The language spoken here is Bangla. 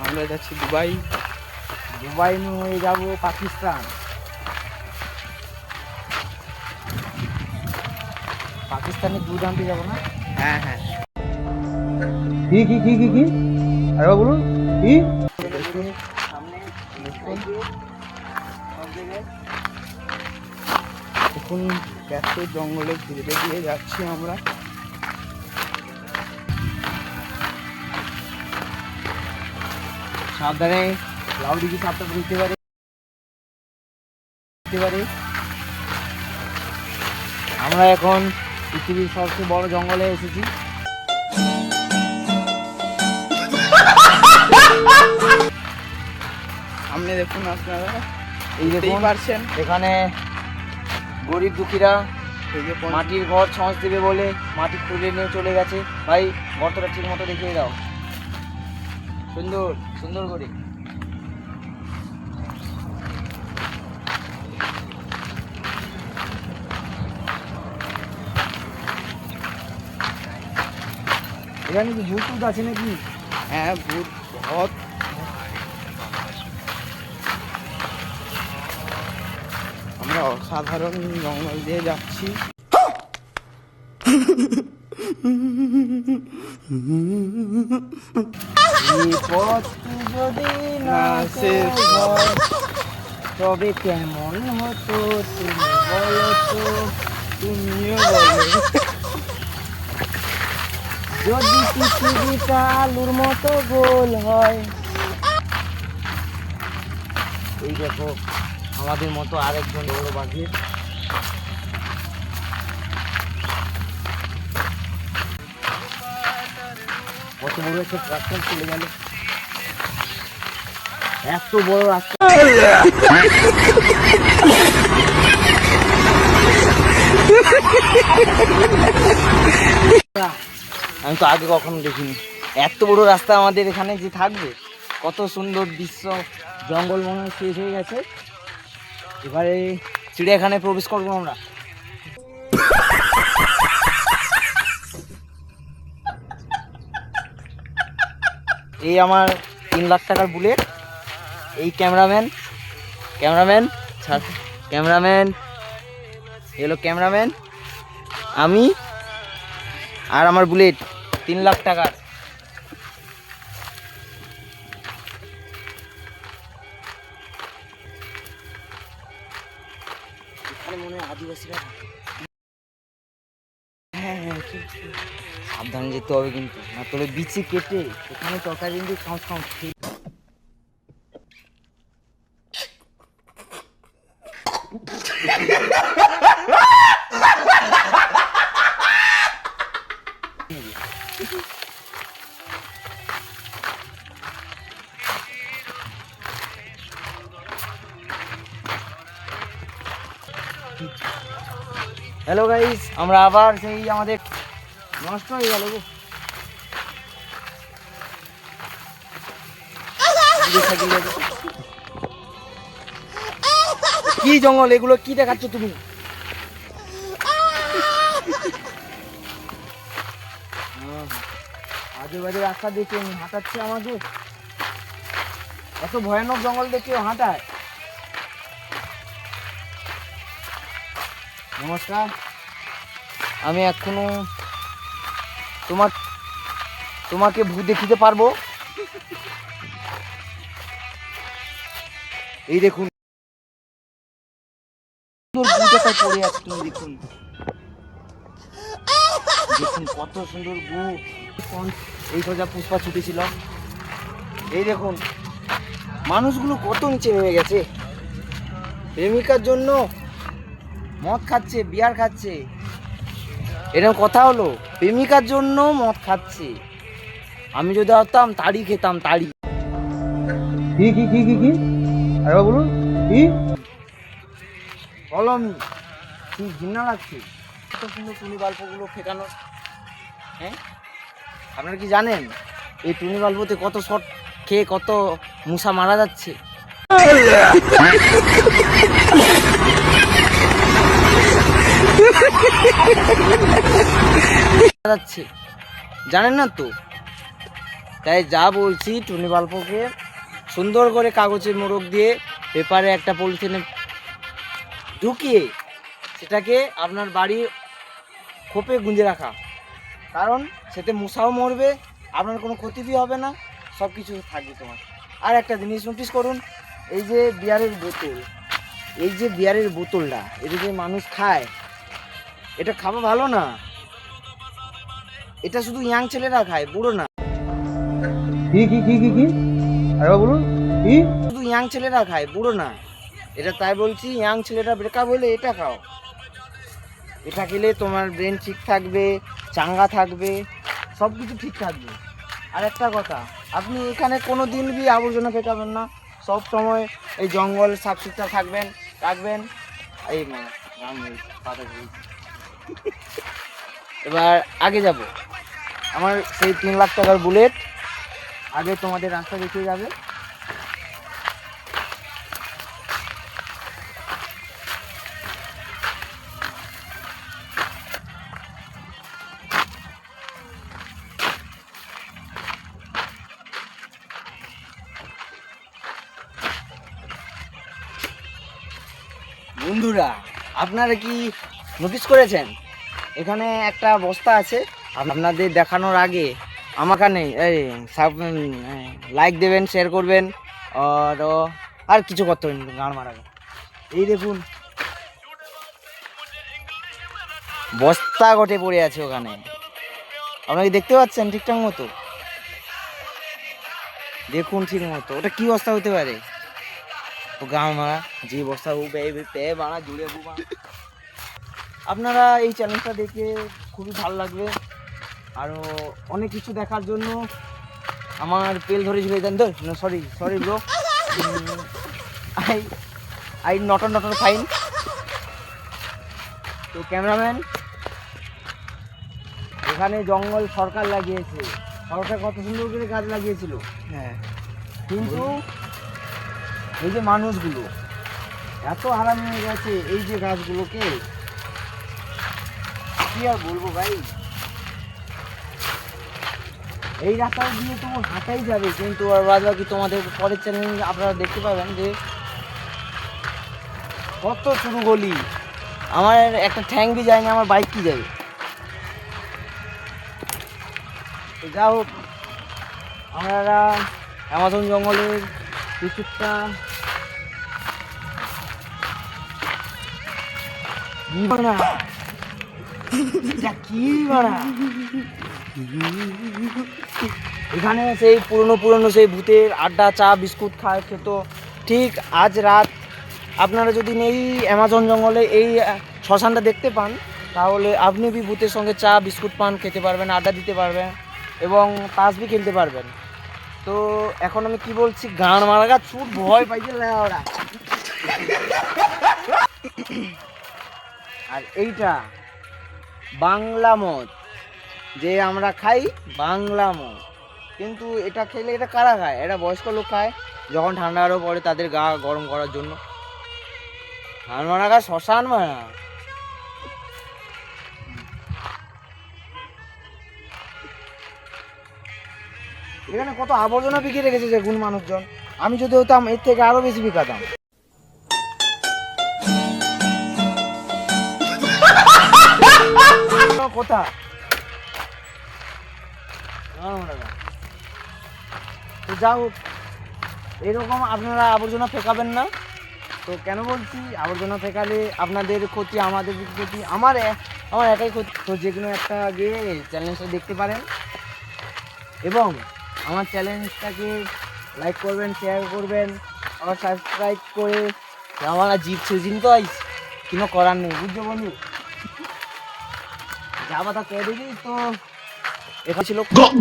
আমরা যাচ্ছি দুবাই। দুবাই নিয়ে যাবো পাকিস্তান। পাকিস্তানে দুধ আনতে যাবো না? হ্যাঁ হ্যাঁ। কি কি কি কি কি আরে বলুন কি? দেখুন সামনে দেখুন ব্যস্ত জঙ্গলে ঘুরে দিয়ে যাচ্ছি আমরা। সাবধানে, লাউডি কি সাপটা বুঝতে পারে। আমরা এখন পৃথিবীর সবচেয়ে বড় জঙ্গলে এসেছি। সামনে দেখুন আপনারা, এই দেখতেই পারছেন এখানে গরিব দুঃখীরা মাটির ঘর ছঁচ দেবে বলে মাটি খুলে নিয়ে চলে গেছে। ভাই গর্তটা ঠিক মতো দেখিয়ে দাও, সুন্দর সুন্দর করে। এখানে কি ভূত টুত আছে নাকি? হ্যাঁ ভূত বহুত। আমরা অসাধারণ জঙ্গল দিয়ে যাচ্ছি। যদি না শেষ হয় তবে কেমন হতো তুমি বলো তো, তুমিও বলো। যদি পৃথিবীটা আলুর মতো গোল হয়। এই দেখো আমাদের মতো আরেকজন বড় বাঘের। কত বড় একটা ট্রাক্টর চলে গেল, এত বড় রাস্তা। আমি তো আগে কখনো দেখিনি এত বড় রাস্তা আমাদের এখানে যে থাকবে। কত সুন্দর দৃশ্য, জঙ্গল মনে হয় শেষ হয়ে গেছে। এবারে চিড়িয়াখানায় প্রবেশ করবো আমরা। এই আমার 3 লাখ টাকার বুলেট। এই ক্যামেরাম্যান এলো ক্যামেরাম্যান, আমি আর আমার বুলেট 3 লাখ টাকার। এখানে মনে হয় আদিবাসীরা। হ্যাঁ হ্যাঁ সাবধানে যেতে হবে কিন্তু, না তোলে বিচি কেটে এখানে তরকারি কিন্তু খাও ঠিক। হ্যালো গাইস, আমরা আবার সেই আমাদের নষ্ট হয়ে গেল গো। কি জঙ্গল এগুলো, কি দেখাচ্ছ তুমি? আজে বাজে রাস্তা দেখে হাঁটাচ্ছে আমাকে, এত ভয়ানক জঙ্গল দেখে হাঁটায়। নমস্কার, আমি এখনো তোমাকে ভূত দেখিতে পারবো। এই দেখুন পড়ে আছে, তুমি দেখুন দেখুন কত সুন্দর গু। এই সোজা পুষ্পা ছুটেছিল। এই দেখুন মানুষগুলো কত নিচে নেমে গেছে, প্রেমিকার জন্য মদ খাচ্ছে, বিয়ার খাচ্ছে। এরকম কথা হলো, প্রেমিকার জন্য মদ খাচ্ছে। আমি যদি হতাম তাড়ি খেতাম, তাড়ি। কি কি কি কি কি আরে বলুন কি? কলমি কি ঘৃণা লাগছে, কত সুন্দর টুনি বাল্বগুলো ফেকানো। হ্যাঁ আপনারা কি জানেন এই টুনি বাল্বতে কত শট খেয়ে কত মশা মারা যাচ্ছে? জানেন না তো? তাই যা বলছি টুনি বাল্বকে সুন্দর করে কাগজের মোড়ক দিয়ে পেপারে একটা পলিথিনে ঢুকিয়ে সেটাকে আপনার বাড়ির খোপে গুঁজে রাখা, কারণ সেতে মশাও মরবে, আপনার কোনো ক্ষতি হবে না, সব কিছু থাকবে তোমার। আর একটা জিনিস নোটিস করুন, এই যে বিয়ারের বোতল, এই যে বিয়ারের বোতলটা এটা যে মানুষ খায়, এটা খাওয়া ভালো না। এটা শুধু ইয়াং ছেলেরা খায়, বুড়ো না। কি কি কি কি কি আরেকবার বলুন। কি? শুধু ইয়াং ছেলেরা খায়, বুড়ো না। এটা তাই বলছি, ইয়াং ছেলেরা ব্রেকআপ হলে এটা খাও। এটা খেলে তোমার ব্রেন ঠিক থাকবে, চাঙ্গা থাকবে, সব কিছু ঠিক থাকবে। আর একটা কথা, আপনি এখানে কোনো দিন বি আবর্জনা ফেকাবেন না, সব সময় এই জঙ্গল সাফ সুতরা থাকবেন রাখবেন। এই পাতা এবার আগে যাব, আমার সেই 3 লাখ টাকার বুলেট আগে তোমাদের রাস্তা দেখিয়ে যাবে। বন্ধুরা, আপনারা কি নোটিস করেছেন এখানে একটা বস্তা আছে? আপনাদের দেখানোর আগে আমাখানে এই লাইক দেবেন, শেয়ার করবেন, আর কিছু করতে হবে না, গান মারাবেন। এই দেখুন বস্তা গটে পড়ে আছে ওখানে, আপনারা কি দেখতে পাচ্ছেন ঠিকঠাক মতো? দেখুন ঠিক মতো, ওটা কি বস্তা হতে পারে? ও গান মারা যে বস্তা পেয়ে মারা জুড়ে বুবা। আপনারা এই চ্যানেলটা দেখে খুবই ভালো লাগবে, আরও অনেক কিছু দেখার জন্য আমার পেল ধরে ঝুলে দেন তো, sorry bro, I not fine. তো ক্যামেরাম্যান, এখানে জঙ্গল সরকার লাগিয়েছে, সরকার কত সুন্দর করে গাছ লাগিয়েছিল, হ্যাঁ, কিন্তু এই যে মানুষগুলো এত হারাম হয়ে গেছে এই যে গাছগুলোকে, কি আর বলবো ভাই। এই রাস্তা দিয়ে তো হাঁটাই যাবে, কিন্তু আর বাদ বাকি তোমাদের পরের চ্যানেল আপনারা দেখতে পাবেন যে কত শুরু গলি, আমার একটা ঠ্যাং বি যায়নি, আমার বাইক কি যাবে। তো যা হোক, আমরা অ্যামাজন জঙ্গলের কিছুটা এখানে সেই পুরনো সেই ভূতের আড্ডা, চা বিস্কুট খায় খেত। ঠিক আজ রাত আপনারা যদি এই অ্যামাজন জঙ্গলে এই শ্মশানটা দেখতে পান, তাহলে আপনি বি ভূতের সঙ্গে চা বিস্কুট পান খেতে পারবেন, আড্ডা দিতে পারবেন এবং তাস বি খেলতে পারবেন। তো এখন আমি কি বলছি, গান মারা ছুট ভয় পাইছে ওরা। আর এইটা বাংলা মদ, যে আমরা খাই বাংলা মদ, কিন্তু এটা খেলে এটা কারা খায়? এটা বয়স্ক লোক খায়, যখন ঠান্ডা আরও পড়ে তাদের গা গরম করার জন্য। গান মারা গা শ্মশান মারা। এখানে কত আবর্জনা বিকিয়ে রেখেছে যে গুণ মানুষজন, আমি যদি হতাম এর থেকে আরো বেশি বিকাতাম। কথা তো যা হোক, এরকম আপনারা আবর্জনা ফেকাবেন না। তো কেন বলছি, আবর্জনা ফেকালে আপনাদের ক্ষতি, আমাদের ক্ষতি, আমার একাই ক্ষতি। তো যে কোনো একটা গিয়ে চ্যালেঞ্জটা দেখতে পারেন এবং আমার চ্যালেঞ্জটাকে লাইক করবেন, শেয়ার করবেন, আবার সাবস্ক্রাইব করে আমার জিপ সুজিন তো কোনো করার নেই, বুঝছো বন্ধু? যা কথা কে দিবি। তো এটা ছিল কোপ